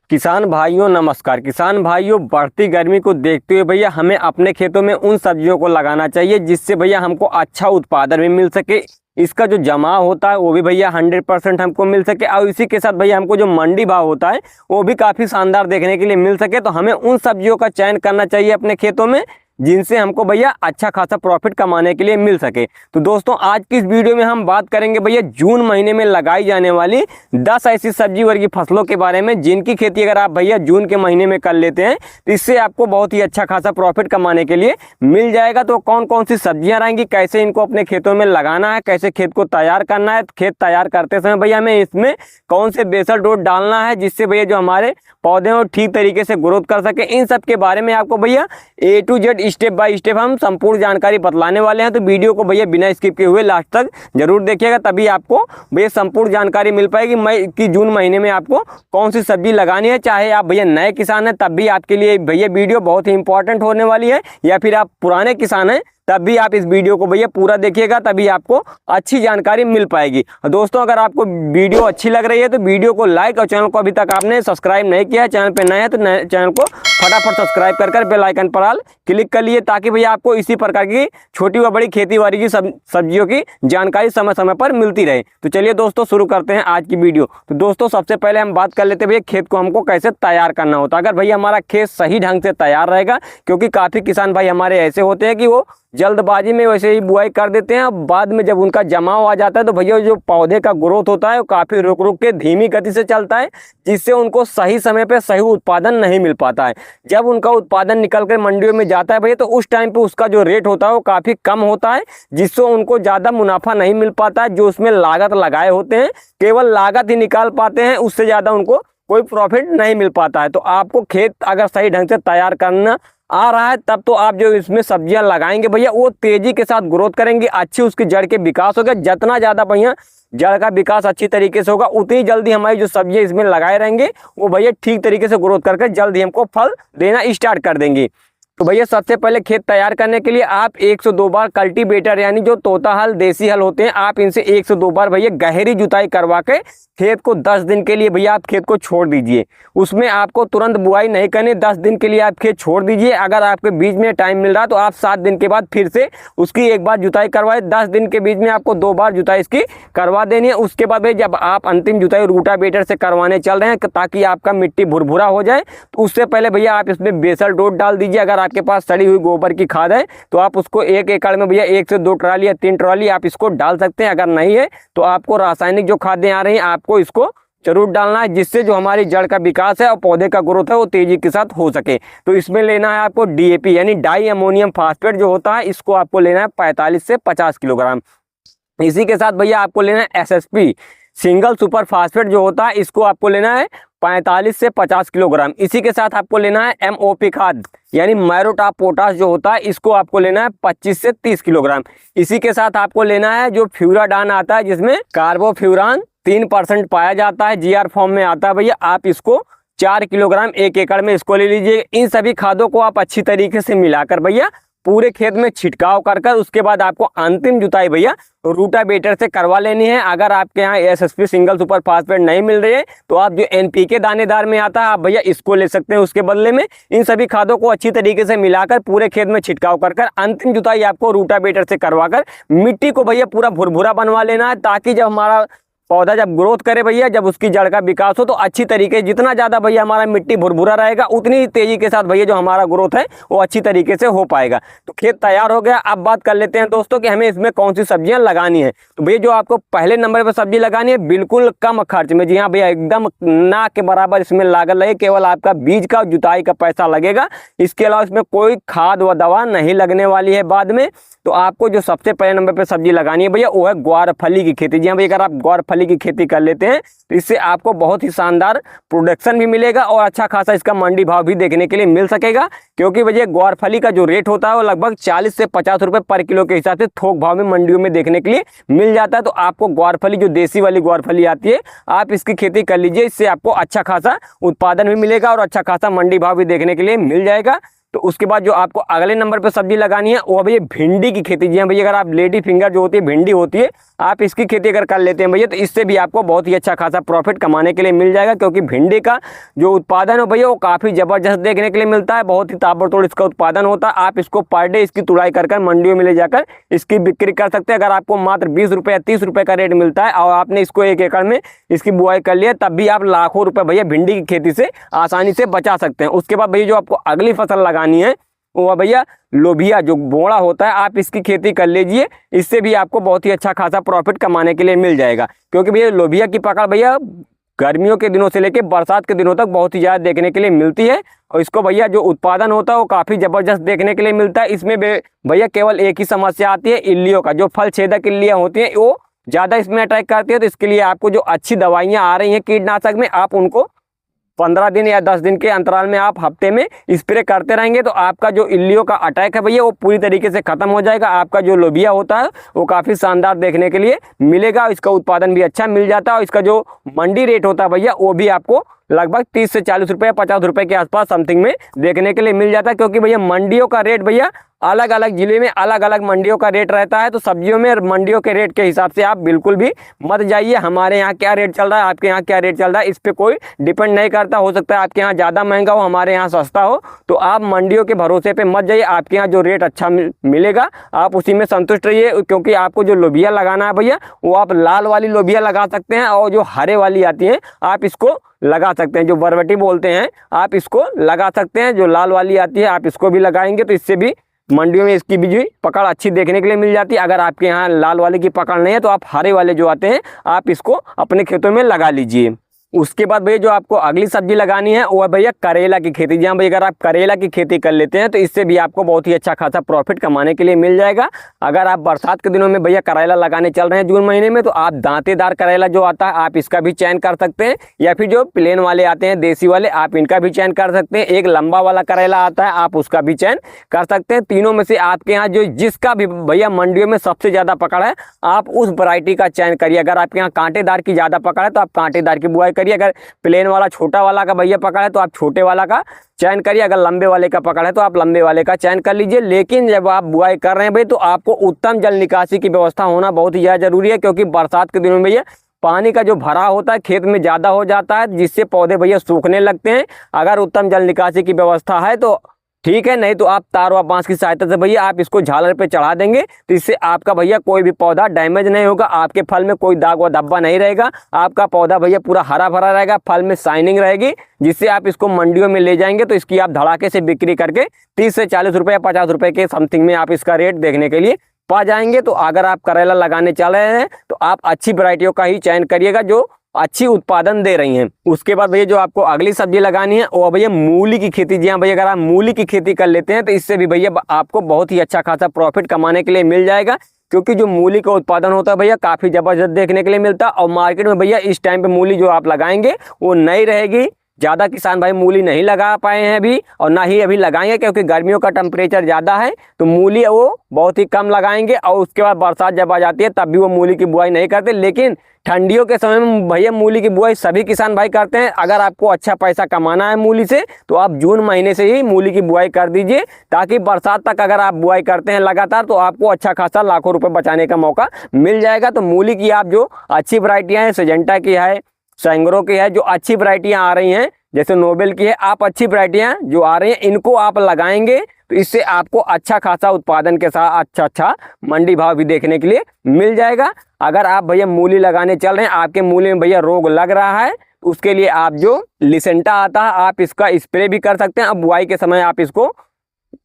किसान भाइयों नमस्कार। किसान भाइयों, बढ़ती गर्मी को देखते हुए भैया हमें अपने खेतों में उन सब्जियों को लगाना चाहिए जिससे भैया हमको अच्छा उत्पादन भी मिल सके, इसका जो जमा होता है वो भी भैया 100% हमको मिल सके, और इसी के साथ भैया हमको जो मंडी भाव होता है वो भी काफ़ी शानदार देखने के लिए मिल सके। तो हमें उन सब्जियों का चयन करना चाहिए अपने खेतों में जिनसे हमको भैया अच्छा खासा प्रॉफिट कमाने के लिए मिल सके। तो दोस्तों, आज की इस वीडियो में हम बात करेंगे भैया जून महीने में लगाई जाने वाली 10 ऐसी सब्जी वर्गीय फसलों के बारे में जिनकी खेती अगर आप भैया जून के महीने में कर लेते हैं तो इससे आपको बहुत ही अच्छा खासा प्रॉफिट कमाने के लिए मिल जाएगा। तो कौन कौन सी सब्जियां रहेंगी, कैसे इनको अपने खेतों में लगाना है, कैसे खेत को तैयार करना है, खेत तैयार करते समय भैया हमें इसमें कौन से बेसल डोज डालना है जिससे भैया जो हमारे पौधे हैं वो ठीक तरीके से ग्रोथ कर सके, इन सब के बारे में आपको भैया A to Z step by step हम संपूर्ण जानकारी बतलाने वाले हैं। तो वीडियो को भैया बिना स्किप किए हुए लास्ट तक जरूर देखिएगा, तभी आपको भैया संपूर्ण जानकारी मिल पाएगी मई की जून महीने में आपको कौन सी सब्जी लगानी है। चाहे आप भैया नए किसान हैं तब भी आपके लिए भैया वीडियो बहुत ही इंपॉर्टेंट होने वाली है, या फिर आप पुराने किसान हैं तब भी आप इस वीडियो को भैया पूरा देखिएगा, तभी आपको अच्छी जानकारी मिल पाएगी। दोस्तों, अगर आपको वीडियो अच्छी लग रही है तो वीडियो को लाइक, और चैनल को अभी तक आपने सब्सक्राइब नहीं किया है, चैनल पे नए हैं तो चैनल को फटाफट सब्सक्राइब कर बेल आइकन पर ऑल क्लिक कर लिए, ताकि भैया आपको इसी प्रकार की छोटी व बड़ी खेती बाड़ी की सब्जियों की जानकारी समय समय पर मिलती रहे। तो चलिए दोस्तों, शुरू करते हैं आज की वीडियो। तो दोस्तों, सबसे पहले हम बात कर लेते हैं भैया खेत को हमको कैसे तैयार करना होता है। अगर भैया हमारा खेत सही ढंग से तैयार रहेगा, क्योंकि काफ़ी किसान भाई हमारे ऐसे होते हैं कि वो जल्दबाजी में वैसे ही बुआई कर देते हैं, बाद में जब उनका जमाव आ जाता है तो भैया जो पौधे का ग्रोथ होता है वो काफ़ी रुक रुक के धीमी गति से चलता है, जिससे उनको सही समय पे सही उत्पादन नहीं मिल पाता है। जब उनका उत्पादन निकल कर मंडियों में जाता है भैया तो उस टाइम पे उसका जो रेट होता है वो काफ़ी कम होता है, जिससे उनको ज़्यादा मुनाफा नहीं मिल पाता है। जो उसमें लागत लगाए होते हैं केवल लागत ही निकाल पाते हैं, उससे ज़्यादा उनको कोई प्रॉफिट नहीं मिल पाता है। तो आपको खेत अगर सही ढंग से तैयार करना आ रहा है तब तो आप जो इसमें सब्जियां लगाएंगे भैया वो तेजी के साथ ग्रोथ करेंगी, अच्छी उसकी जड़ के विकास होगा। जितना ज़्यादा भैया जड़ का विकास अच्छी तरीके से होगा उतनी जल्दी हमारी जो सब्जियां इसमें लगाए रहेंगे वो भैया ठीक तरीके से ग्रोथ करके जल्दी हमको फल देना स्टार्ट कर देंगी। तो भैया सबसे पहले खेत तैयार करने के लिए आप 102 बार कल्टीवेटर यानी जो तोता हल देसी हल होते हैं, आप इनसे 102 बार भैया गहरी जुताई करवा के खेत को 10 दिन के लिए भैया आप खेत को छोड़ दीजिए। उसमें आपको तुरंत बुआई नहीं करनी, 10 दिन के लिए आप खेत छोड़ दीजिए। अगर आपके बीच में टाइम मिल रहा है तो आप 7 दिन के बाद फिर से उसकी एक बार जुताई करवाए। 10 दिन के बीच में आपको 2 बार जुताई इसकी करवा देनी है। उसके बाद भाई जब आप अंतिम जुताई रूटावेटर से करवाने चल रहे हैं ताकि आपका मिट्टी भुरभुरा हो जाए, तो उससे पहले भैया आप इसमें बेसल डोज डाल दीजिए। अगर आपके पास सड़ी हुई गोबर की खाद है तो आप उसको 1 एकड़ में भैया 1 से 2 ट्राली या 3 ट्राली आप इसको डाल सकते हैं। अगर नहीं है तो आपको रासायनिक जो खादें आ रही हैं आपको इसको जरूर डालना है, जिससे जो हमारी जड़ का विकास है और पौधे का ग्रोथ है वो तेजी के साथ हो सके। तो इसमें लेना है आपको DAP यानी डाई अमोनियम फास्फेट जो होता है, इसको आपको लेना है 45 से 50 किलोग्राम। इसी के साथ भैया आपको लेना है SSP सिंगल सुपर फास्फेट जो होता है, इसको आपको लेना है 45 से 50 किलोग्राम। इसी के साथ आपको लेना है MOP खाद यानी मैरोटा पोटास जो होता है, इसको आपको लेना है 25 से 30 किलोग्राम। इसी के साथ आपको लेना है जो फ्यूराडान आता है जिसमें कार्बोफ्यूरान 3% पाया जाता है, GR फॉर्म में आता है भैया, आप इसको 4 किलोग्राम 1 एकड़ में इसको ले लीजिए। इन सभी खादों को आप अच्छी तरीके से मिलाकर भैया पूरे खेत में छिड़काव कर उसके बाद आपको अंतिम जुताई भैया रूटावेटर से करवा लेनी है। अगर आपके यहाँ SSP सिंगल सुपर फास्फेट नहीं मिल रही है तो आप जो NPK दानेदार में आता है आप भैया इसको ले सकते हैं। उसके बदले में इन सभी खादों को अच्छी तरीके से मिलाकर पूरे खेत में छिड़काव कर अंतिम जुताई आपको रूटावेटर से करवाकर मिट्टी को भैया पूरा भुरभुरा बनवा लेना है, ताकि जब हमारा पौधा जब ग्रोथ करे भैया, जब उसकी जड़ का विकास हो तो अच्छी तरीके जितना ज़्यादा भैया हमारा मिट्टी भुरभुरा रहेगा उतनी ही तेजी के साथ भैया जो हमारा ग्रोथ है वो अच्छी तरीके से हो पाएगा। तो खेत तैयार हो गया। अब बात कर लेते हैं दोस्तों कि हमें इसमें कौन सी सब्जियां लगानी है। तो भैया जो आपको पहले नंबर पर सब्जी लगानी है बिल्कुल कम खर्च में, जी हाँ भैया एकदम ना के बराबर इसमें लागत लगे, केवल आपका बीज का जुताई का पैसा लगेगा। इसके अलावा इसमें कोई खाद व दवा नहीं लगने वाली है बाद में। तो आपको जो सबसे पहले नंबर पर सब्जी लगानी है भैया वो है ग्वारफली की खेती। जी हाँ भैया, अगर आप ग्वारफली की खेती कर लेते हैं तो इससे आपको बहुत ही शानदार प्रोडक्शन भी मिलेगा और अच्छा खासा इसका मंडी भाव भी देखने के लिए मिल सकेगा, क्योंकि भैया ग्वारफली का जो रेट होता है वो लगभग 40 से 50 रुपये पर किलो के हिसाब से थोक भाव में मंडियों में देखने के लिए मिल जाता है। तो आपको ग्वारफली जो देसी वाली ग्वारफली आती है आप इसकी खेती कर लीजिए, इससे आपको अच्छा खासा उत्पादन भी मिलेगा और अच्छा खासा मंडी भाव भी देखने के लिए मिल जाएगा। तो उसके बाद जो आपको अगले नंबर पर सब्जी लगानी है वो भैया भिंडी की खेती। जी हाँ भैया, अगर आप लेडी फिंगर जो होती है भिंडी होती है, आप इसकी खेती अगर कर लेते हैं भैया तो इससे भी आपको बहुत ही अच्छा खासा प्रॉफिट कमाने के लिए मिल जाएगा, क्योंकि भिंडी का जो उत्पादन है भैया वो काफ़ी ज़बरदस्त देखने के लिए मिलता है, बहुत ही ताबड़तोड़ इसका उत्पादन होता है। आप इसको पर डे इसकी तुड़ाई कर मंडियों में ले जाकर इसकी बिक्री कर सकते हैं। अगर आपको मात्र 20 रुपये या 30 रुपये का रेट मिलता है और आपने इसको 1 एकड़ में इसकी बुआई कर लिया, तब भी आप लाखों रुपए भैया भिंडी की खेती से आसानी से बचा सकते हैं। उसके बाद भैया जो आपको अगली फसल लगानी है वो भैया लोबिया जो बोड़ा होता है, आप इसकी खेती कर लीजिए, इससे भी आपको बहुत ही अच्छा खासा प्रॉफिट कमाने के लिए मिल जाएगा। क्योंकि भैया लोबिया की पकड़ भैया गर्मियों के दिनों से लेकर बरसात के दिनों तक बहुत ही ज़्यादा देखने के लिए मिलती है, और इसको भैया जो उत्पादन होता है वो काफ़ी ज़बरदस्त देखने के लिए मिलता है। इसमें भैया केवल एक ही समस्या आती है, इल्लियों का, जो फल छेदक इल्लियाँ होती हैं वो ज़्यादा इसमें अटैक करती है। तो इसके लिए आपको जो अच्छी दवाइयाँ आ रही हैं कीटनाशक में, आप उनको 15 दिन या 10 दिन के अंतराल में आप हफ्ते में स्प्रे करते रहेंगे, तो आपका जो इल्लियों का अटैक है भैया वो पूरी तरीके से खत्म हो जाएगा। आपका जो लोबिया होता है वो काफ़ी शानदार देखने के लिए मिलेगा, इसका उत्पादन भी अच्छा मिल जाता है। और इसका जो मंडी रेट होता है भैया वो भी आपको लगभग 30 से 40 रुपये, 50 रुपये के आसपास समथिंग में देखने के लिए मिल जाता है। क्योंकि भैया मंडियों का रेट भैया अलग अलग जिले में अलग अलग मंडियों का रेट रहता है, तो सब्जियों में मंडियों के रेट के हिसाब से आप बिल्कुल भी मत जाइए हमारे यहाँ क्या रेट चल रहा है, आपके यहाँ क्या रेट चल रहा है, इस पर कोई डिपेंड नहीं करता। हो सकता है आपके यहाँ ज़्यादा महंगा हो, हमारे यहाँ सस्ता हो, तो आप मंडियों के भरोसे पे मत जाइए। आपके यहाँ जो रेट अच्छा मिलेगा आप उसी में संतुष्ट रहिए। क्योंकि आपको जो लोबिया लगाना है भैया वो आप लाल वाली लोबिया लगा सकते हैं, और जो हरे वाली आती हैं आप इसको लगा सकते हैं, जो बरबटी बोलते हैं आप इसको लगा सकते हैं। जो लाल वाली आती है आप इसको भी लगाएंगे तो इससे भी मंडियों में इसकी भी पकड़ अच्छी देखने के लिए मिल जाती है। अगर आपके यहाँ लाल वाले की पकड़ नहीं है तो आप हरे वाले जो आते हैं आप इसको अपने खेतों में लगा लीजिए। उसके बाद भैया जो आपको अगली सब्जी लगानी है वो है भैया करेला की खेती। जहाँ भैया अगर आप करेला की खेती कर लेते हैं तो इससे भी आपको बहुत ही अच्छा खासा प्रॉफिट कमाने के लिए मिल जाएगा। अगर आप बरसात के दिनों में भैया करेला लगाने चल रहे हैं जून महीने में, तो आप दांतेदार करेला जो आता है आप इसका भी चयन कर सकते हैं, या फिर जो प्लेन वाले आते हैं देसी वाले आप इनका भी चयन कर सकते हैं। एक लंबा वाला करेला आता है आप उसका भी चयन कर सकते हैं। तीनों में से आपके यहाँ जो जिसका भी भैया मंडियों में सबसे ज़्यादा पकड़ है आप उस वैरायटी का चयन करिए। अगर आपके यहाँ कांटेदार की ज़्यादा पकड़ है तो आप कांटेदार की बुआई करिए। अगर प्लेन वाला छोटा वाला का भैया पकड़ है तो आप छोटे वाला का चयन करिए। अगर लंबे वाले का पकड़ है तो आप लंबे वाले का चयन कर लीजिए। लेकिन जब आप बुआई कर रहे हैं भाई तो आपको उत्तम जल निकासी की व्यवस्था होना बहुत ही ज़्यादा जरूरी है, क्योंकि बरसात के दिनों में भैया पानी का जो भरा होता है खेत में ज़्यादा हो जाता है, जिससे पौधे भैया सूखने लगते हैं। अगर उत्तम जल निकासी की व्यवस्था है तो ठीक है, नहीं तो आप तार व बांस की सहायता से भैया आप इसको झालर पे चढ़ा देंगे, तो इससे आपका भैया कोई भी पौधा डैमेज नहीं होगा, आपके फल में कोई दाग व धब्बा नहीं रहेगा, आपका पौधा भैया पूरा हरा भरा रहेगा, फल में शाइनिंग रहेगी, जिससे आप इसको मंडियों में ले जाएंगे तो इसकी आप धड़ाके से बिक्री करके 30 से 40 रुपये या 50 रुपये के समथिंग में आप इसका रेट देखने के लिए पा जाएंगे। तो अगर आप करेला लगाने चल रहे हैं तो आप अच्छी वैरायटियों का ही चयन करिएगा जो अच्छी उत्पादन दे रही हैं। उसके बाद भैया जो आपको अगली सब्जी लगानी है वो भैया मूली की खेती। जी हाँ भैया, अगर आप मूली की खेती कर लेते हैं तो इससे भी भैया आपको बहुत ही अच्छा खासा प्रॉफिट कमाने के लिए मिल जाएगा, क्योंकि जो मूली का उत्पादन होता है भैया काफ़ी ज़बरदस्त देखने के लिए मिलता है। और मार्केट में भैया इस टाइम पे मूली जो आप लगाएंगे वो नई रहेगी। ज़्यादा किसान भाई मूली नहीं लगा पाए हैं अभी, और ना ही अभी लगाएंगे, क्योंकि गर्मियों का टेम्परेचर ज़्यादा है तो मूली वो बहुत ही कम लगाएंगे। और उसके बाद बरसात जब आ जाती है तब भी वो मूली की बुआई नहीं करते। लेकिन ठंडियों के समय में भैया मूली की बुआई सभी किसान भाई करते हैं। अगर आपको अच्छा पैसा कमाना है मूली से तो आप जून महीने से ही मूली की बुआई कर दीजिए, ताकि बरसात तक अगर आप बुआई करते हैं लगातार तो आपको अच्छा खासा लाखों रुपए बचाने का मौका मिल जाएगा। तो मूली की आप जो अच्छी वैरायटियाँ हैं, सिजेंटा की है, सैंग्रो की है, जो अच्छी वैरायटियाँ आ रही हैं जैसे नोबेल की है, आप अच्छी वैरायटियाँ जो आ रही हैं इनको आप लगाएंगे तो इससे आपको अच्छा खासा उत्पादन के साथ अच्छा मंडी भाव भी देखने के लिए मिल जाएगा। अगर आप भैया मूली लगाने चल रहे हैं, आपके मूली में भैया रोग लग रहा है, तो उसके लिए आप जो लिसेंटा आता है आप इसका स्प्रे भी कर सकते हैं। अब बुआई के समय आप इसको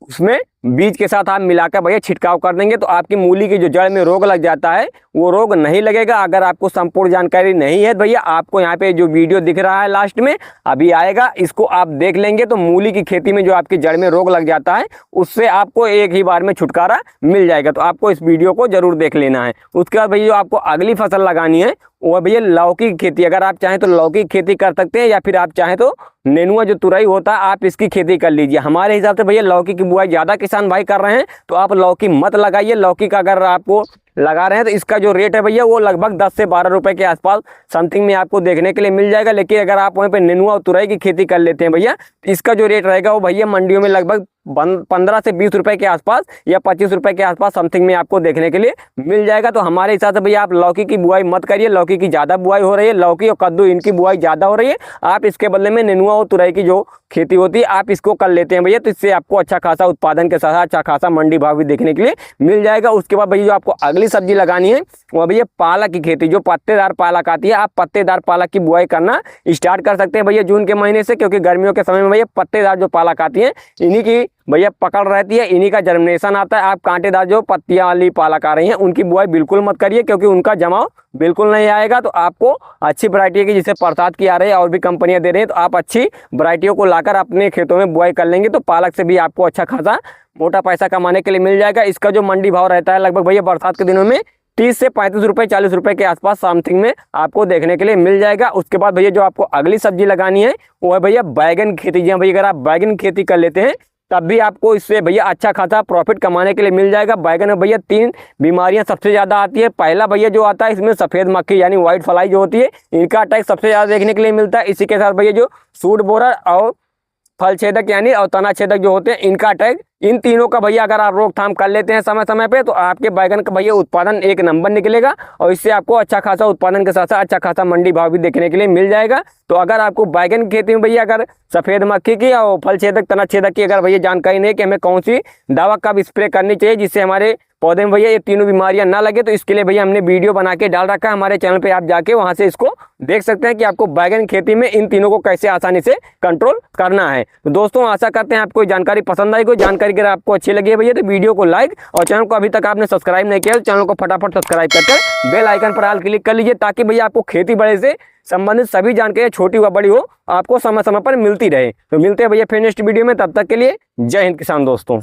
उसमें बीज के साथ आप मिलाकर भैया छिड़काव कर देंगे तो आपकी मूली की जो जड़ में रोग लग जाता है वो रोग नहीं लगेगा। अगर आपको संपूर्ण जानकारी नहीं है भैया, आपको यहाँ पे जो वीडियो दिख रहा है लास्ट में अभी आएगा, इसको आप देख लेंगे तो मूली की खेती में जो आपकी जड़ में रोग लग जाता है उससे आपको एक ही बार में छुटकारा मिल जाएगा। तो आपको इस वीडियो को जरूर देख लेना है। उसके बाद भैया जो आपको अगली फसल लगानी है वो भैया लौकी की खेती। अगर आप चाहें तो लौकी की खेती कर सकते हैं, या फिर आप चाहें तो नेनुआ जो तुरई होता है आप इसकी खेती कर लीजिए। हमारे हिसाब से भैया लौकी की बुआई ज़्यादा किसान भाई कर रहे हैं तो आप लौकी मत लगाइए। लौकी का अगर आपको लगा रहे हैं तो इसका जो रेट है भैया वो लगभग 10 से 12 रुपए के आसपास समथिंग में आपको देखने के लिए मिल जाएगा। लेकिन अगर आप वहीं पे नेनुआ और तुरई की खेती कर लेते हैं भैया, तो इसका जो रेट रहेगा वो भैया मंडियों में लगभग 15 से 20 रुपए के आसपास या 25 रुपए के आसपास समथिंग में आपको देखने के लिए मिल जाएगा। तो हमारे हिसाब से भैया आप लौकी की बुआई मत करिए, लौकी की ज़्यादा बुआई हो रही है, लौकी और कद्दू इनकी बुआई ज़्यादा हो रही है। आप इसके बदले में नेनुआ और तुरई की जो खेती होती है आप इसको कर लेते हैं भैया, तो इससे आपको अच्छा खासा उत्पादन के साथ अच्छा खासा मंडी भाव भी देखने के लिए मिल जाएगा। उसके बाद भैया जो आपको अगली सब्जी लगानी है वो भैया पालक की खेती, जो पत्तेदार पालक आती है, आप पत्तेदार पालक की बुआई करना स्टार्ट कर सकते हैं भैया जून के महीने से, क्योंकि गर्मियों के समय में भैया पत्तेदार जो पालक आती है इन्हीं की भैया पकड़ रहती है, इन्हीं का जर्मिनेशन आता है। आप कांटेदार जो पत्तियां वाली पालक आ रही हैं उनकी बुआई बिल्कुल मत करिए, क्योंकि उनका जमाव बिल्कुल नहीं आएगा। तो आपको अच्छी वैरायटी की, जिसे प्रसाद की आ रही है और भी कंपनियां दे रही हैं, तो आप अच्छी वैरायटियों को लाकर अपने खेतों में बुआई कर लेंगे तो पालक से भी आपको अच्छा खासा मोटा पैसा कमाने के लिए मिल जाएगा। इसका जो मंडी भाव रहता है लगभग भैया बरसात के दिनों में 30 से 35 रुपये 40 रुपये के आसपास समथिंग में आपको देखने के लिए मिल जाएगा। उसके बाद भैया जो आपको अगली सब्जी लगानी है वो है भैया बैगन की खेती। जी हाँ भैया, अगर आप बैगन की खेती कर लेते हैं तब भी आपको इससे भैया अच्छा खासा प्रॉफिट कमाने के लिए मिल जाएगा। बैगन में भैया 3 बीमारियां सबसे ज़्यादा आती है। पहला भैया जो आता है इसमें सफ़ेद मक्खी यानी व्हाइट फ्लाई जो होती है, इनका अटैक सबसे ज़्यादा देखने के लिए मिलता है। इसी के साथ भैया जो सूट बोरर और फल छेदक यानी और तना छेदक जो होते हैं इनका अटैक, इन तीनों का भैया अगर आप रोकथाम कर लेते हैं समय समय पे तो आपके बैगन का भैया उत्पादन एक नंबर निकलेगा और इससे आपको अच्छा खासा उत्पादन के साथ साथ अच्छा खासा मंडी भाव भी देखने के लिए मिल जाएगा। तो अगर आपको बैगन की खेती में भैया अगर सफ़ेद मक्खी की और फल छेदक तना छेदक की अगर भैया जानकारी नहीं कि हमें कौन सी दवा कब स्प्रे करनी चाहिए जिससे हमारे पौधे में भैया ये तीनों बीमारियां ना लगे, तो इसके लिए भैया हमने वीडियो बना के डाल रखा है हमारे चैनल पे, आप जाके वहां से इसको देख सकते हैं कि आपको बैगन खेती में इन तीनों को कैसे आसानी से कंट्रोल करना है। तो दोस्तों आशा करते हैं आपको जानकारी पसंद आई। कोई जानकारी अगर आपको अच्छी लगी है भैया तो वीडियो को लाइक और चैनल को अभी तक आपने सब्सक्राइब नहीं किया तो चैनल को फटाफट सब्सक्राइब करके बेल आइकन पर ऑल क्लिक कर लीजिए, ताकि भैया आपको खेती बाड़ी से संबंधित सभी जानकारी छोटी व बड़ी हो आपको समय समय पर मिलती रहे। तो मिलते हैं भैया फिर नेक्स्ट वीडियो में, तब तक के लिए जय हिंद किसान दोस्तों।